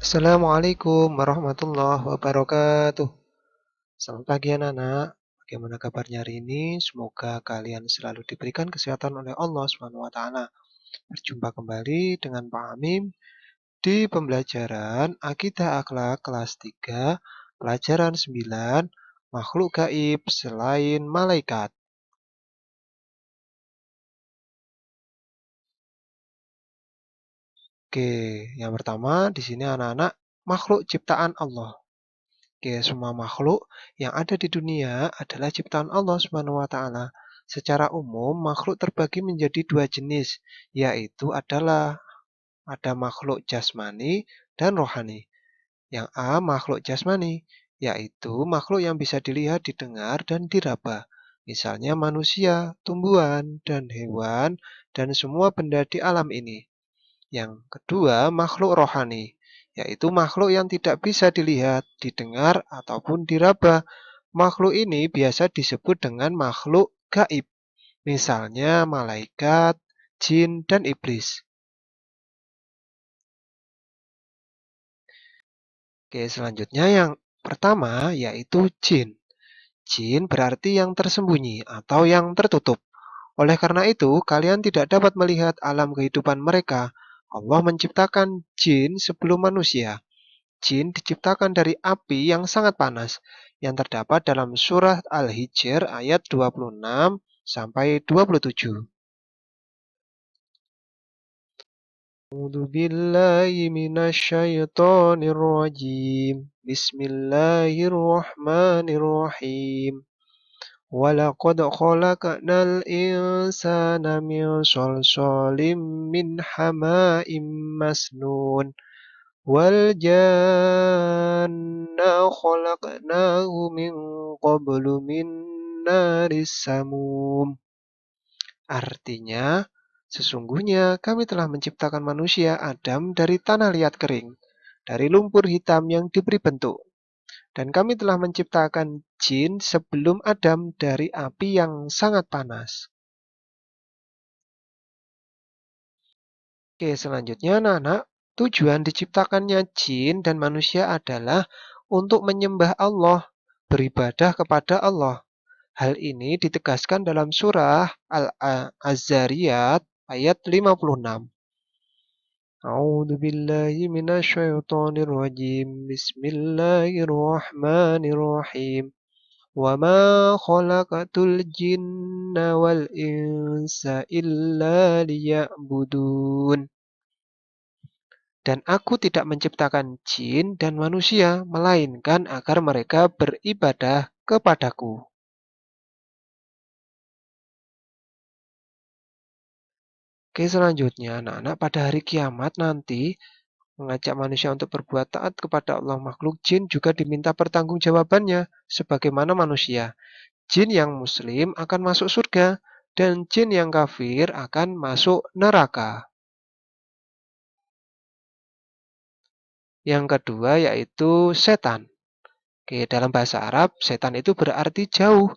Assalamualaikum warahmatullahi wabarakatuh. Selamat pagi anak-anak. Bagaimana kabarnya hari ini? Semoga kalian selalu diberikan kesehatan oleh Allah Subhanahu wa taala. Berjumpa kembali dengan Pak Amim di pembelajaran Akidah Akhlak kelas 3, pelajaran 9, makhluk gaib selain malaikat. Oke, yang pertama di sini anak-anak makhluk ciptaan Allah. Oke, semua makhluk yang ada di dunia adalah ciptaan Allah Subhanahu wa taala. Secara umum, makhluk terbagi menjadi dua jenis, yaitu ada makhluk jasmani dan rohani. Yang A, makhluk jasmani, yaitu makhluk yang bisa dilihat, didengar, dan diraba. Misalnya manusia, tumbuhan, dan hewan, dan semua benda di alam ini. Yang kedua, makhluk rohani, yaitu makhluk yang tidak bisa dilihat, didengar, ataupun diraba. Makhluk ini biasa disebut dengan makhluk gaib, misalnya malaikat, jin, dan iblis. Oke, selanjutnya yang pertama yaitu jin. Jin berarti yang tersembunyi atau yang tertutup. Oleh karena itu, kalian tidak dapat melihat alam kehidupan mereka. Allah menciptakan jin sebelum manusia. Jin diciptakan dari api yang sangat panas yang terdapat dalam surah Al-Hijr ayat 26 sampai 27. A'udzu billahi minasyaitonir rajim. Bismillahirrahmanirrahim. Walaqad khalaqnal insana min shalshalin min hama'im masnun. Wal janna khalaqnahu min qablu min naris samum. Artinya, sesungguhnya kami telah menciptakan manusia Adam dari tanah liat kering, dari lumpur hitam yang diberi bentuk. Dan kami telah menciptakan jin sebelum Adam dari api yang sangat panas. Oke, selanjutnya anak-anak, tujuan diciptakannya jin dan manusia adalah untuk menyembah Allah, beribadah kepada Allah. Hal ini ditegaskan dalam surah Al-Zariyat ayat 56. A'udzu billahi minasyaitonir rajim. Bismillahirrahmanirrahim. Wa ma khalaqatul jinna wal insa illa liya'budun. Dan aku tidak menciptakan jin dan manusia, melainkan agar mereka beribadah kepadaku. Oke, selanjutnya anak-anak pada hari kiamat nanti mengajak manusia untuk berbuat taat kepada Allah. Makhluk jin juga diminta pertanggungjawabannya sebagaimana manusia. Jin yang muslim akan masuk surga dan jin yang kafir akan masuk neraka. Yang kedua yaitu setan. Oke, dalam bahasa Arab, setan itu berarti jauh.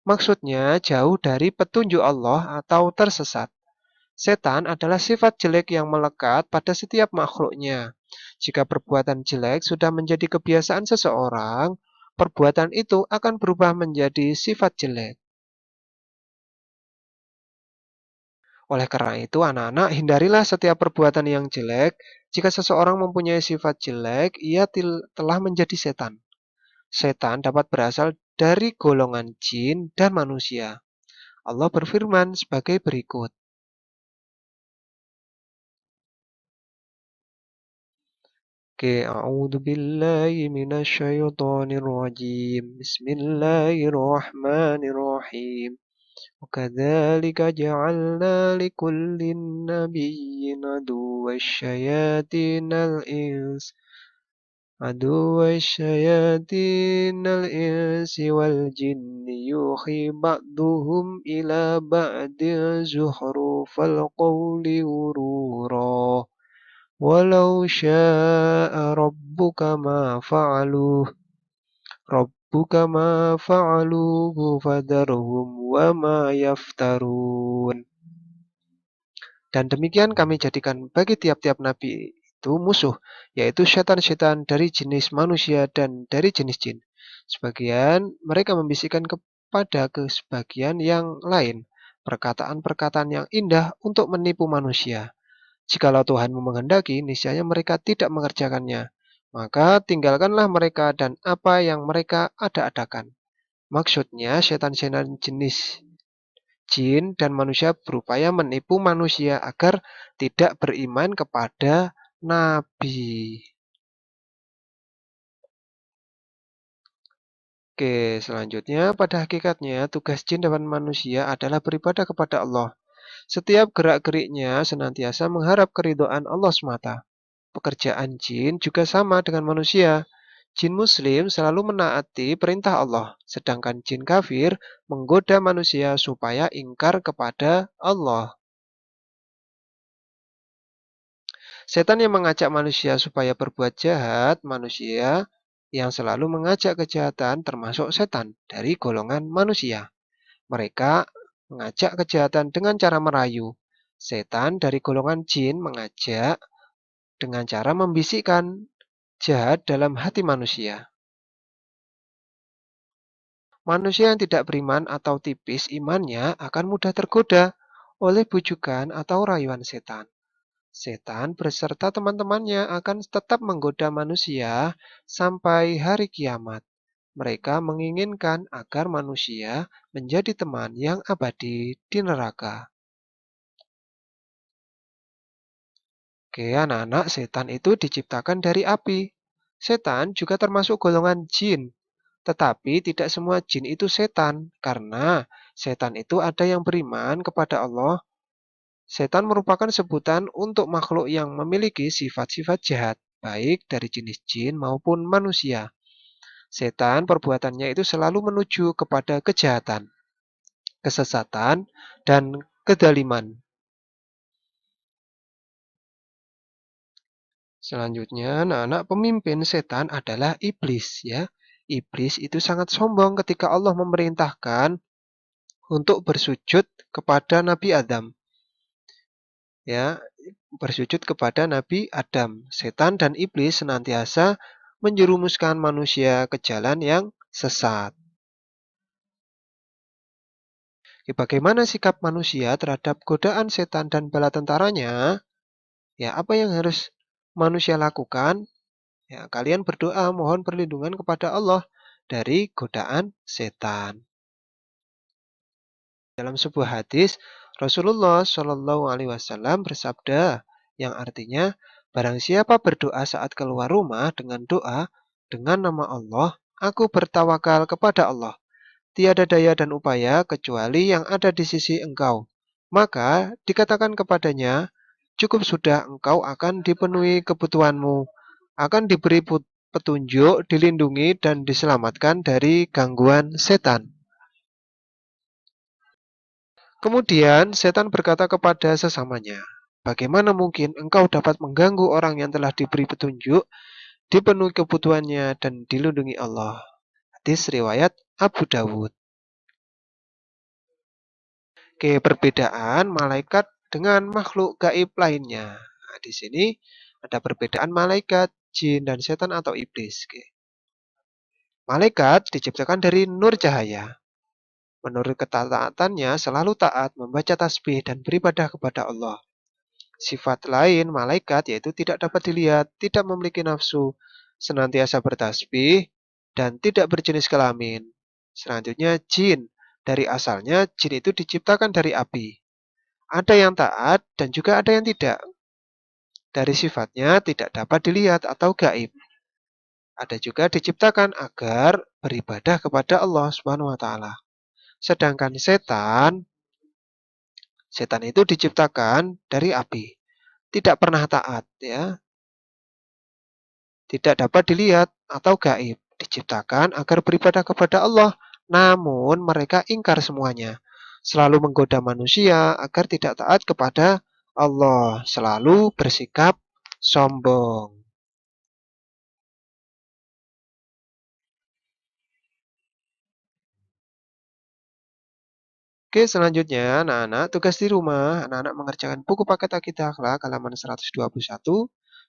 Maksudnya jauh dari petunjuk Allah atau tersesat. Setan adalah sifat jelek yang melekat pada setiap makhluknya. Jika perbuatan jelek sudah menjadi kebiasaan seseorang, perbuatan itu akan berubah menjadi sifat jelek. Oleh karena itu, anak-anak, hindarilah setiap perbuatan yang jelek. Jika seseorang mempunyai sifat jelek, ia telah menjadi setan. Setan dapat berasal dari golongan jin dan manusia. Allah berfirman sebagai berikut. Oke, a'udzu billahi minasyaitonir rajim. Bismillahirrahmanirrahim. وكذلك جعلنا لكل نبي عدو الشياطين والجن يوحي بعضهم إلى بعض زخرف القول غرورا ولو شاء ربك ما فعلوه فذرهم وما يفترون. Dan demikian kami jadikan bagi tiap-tiap nabi itu musuh, yaitu setan-setan dari jenis manusia dan dari jenis jin. Sebagian mereka membisikkan kepada sebagian yang lain perkataan-perkataan yang indah untuk menipu manusia. Jikalau Tuhanmu menghendaki, niscaya mereka tidak mengerjakannya. Maka tinggalkanlah mereka dan apa yang mereka ada-adakan. Maksudnya, setan-setan jenis jin dan manusia berupaya menipu manusia agar tidak beriman kepada nabi. Oke, selanjutnya pada hakikatnya tugas jin dan manusia adalah beribadah kepada Allah. Setiap gerak-geriknya senantiasa mengharap keridhaan Allah semata. Pekerjaan jin juga sama dengan manusia. Jin muslim selalu menaati perintah Allah, sedangkan jin kafir menggoda manusia supaya ingkar kepada Allah. Setan yang mengajak manusia supaya berbuat jahat, manusia yang selalu mengajak kejahatan termasuk setan dari golongan manusia. Mereka mengajak kejahatan dengan cara merayu. Setan dari golongan jin mengajak dengan cara membisikkan jahat dalam hati manusia. Manusia yang tidak beriman atau tipis imannya akan mudah tergoda oleh bujukan atau rayuan setan. Setan beserta teman-temannya akan tetap menggoda manusia sampai hari kiamat. Mereka menginginkan agar manusia menjadi teman yang abadi di neraka. Oke, anak-anak, setan itu diciptakan dari api. Setan juga termasuk golongan jin. Tetapi tidak semua jin itu setan, karena setan itu ada yang beriman kepada Allah. Setan merupakan sebutan untuk makhluk yang memiliki sifat-sifat jahat, baik dari jenis jin maupun manusia. Setan perbuatannya itu selalu menuju kepada kejahatan, kesesatan, dan kedaliman. Selanjutnya, anak-anak, pemimpin setan adalah iblis, ya. Iblis itu sangat sombong ketika Allah memerintahkan untuk bersujud kepada Nabi Adam. Ya, bersujud kepada Nabi Adam. Setan dan iblis senantiasa menjerumuskan manusia ke jalan yang sesat. Bagaimana sikap manusia terhadap godaan setan dan bala tentaranya? Ya, apa yang harus manusia lakukan? Ya, kalian berdoa mohon perlindungan kepada Allah dari godaan setan. Dalam sebuah hadis, Rasulullah Shallallahu Alaihi Wasallam bersabda, yang artinya, barang siapa berdoa saat keluar rumah dengan doa dengan nama Allah, aku bertawakal kepada Allah. Tiada daya dan upaya kecuali yang ada di sisi engkau. Maka dikatakan kepadanya, cukup sudah engkau akan dipenuhi kebutuhanmu, akan diberi petunjuk, dilindungi dan diselamatkan dari gangguan setan. Kemudian setan berkata kepada sesamanya, bagaimana mungkin engkau dapat mengganggu orang yang telah diberi petunjuk, dipenuhi kebutuhannya, dan dilindungi Allah. Hadis riwayat Abu Dawud. Oke, perbedaan malaikat dengan makhluk gaib lainnya. Nah, di sini ada perbedaan malaikat, jin, dan setan atau iblis. Oke. Malaikat diciptakan dari nur cahaya. Menurut ketaatannya selalu taat, membaca tasbih, dan beribadah kepada Allah. Sifat lain malaikat yaitu tidak dapat dilihat, tidak memiliki nafsu, senantiasa bertasbih, dan tidak berjenis kelamin. Selanjutnya jin. Dari asalnya jin itu diciptakan dari api. Ada yang taat dan juga ada yang tidak. Dari sifatnya tidak dapat dilihat atau gaib. Ada juga diciptakan agar beribadah kepada Allah Subhanahu wa taala. Sedangkan setan, setan itu diciptakan dari api. Tidak pernah taat, ya. Tidak dapat dilihat atau gaib, diciptakan agar beribadah kepada Allah, namun mereka ingkar semuanya. Selalu menggoda manusia agar tidak taat kepada Allah, selalu bersikap sombong. Oke, selanjutnya anak-anak tugas di rumah, anak-anak mengerjakan buku paket Akhidah Akhlak halaman 121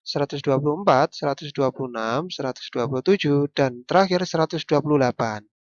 124, 126, 127, dan terakhir 128.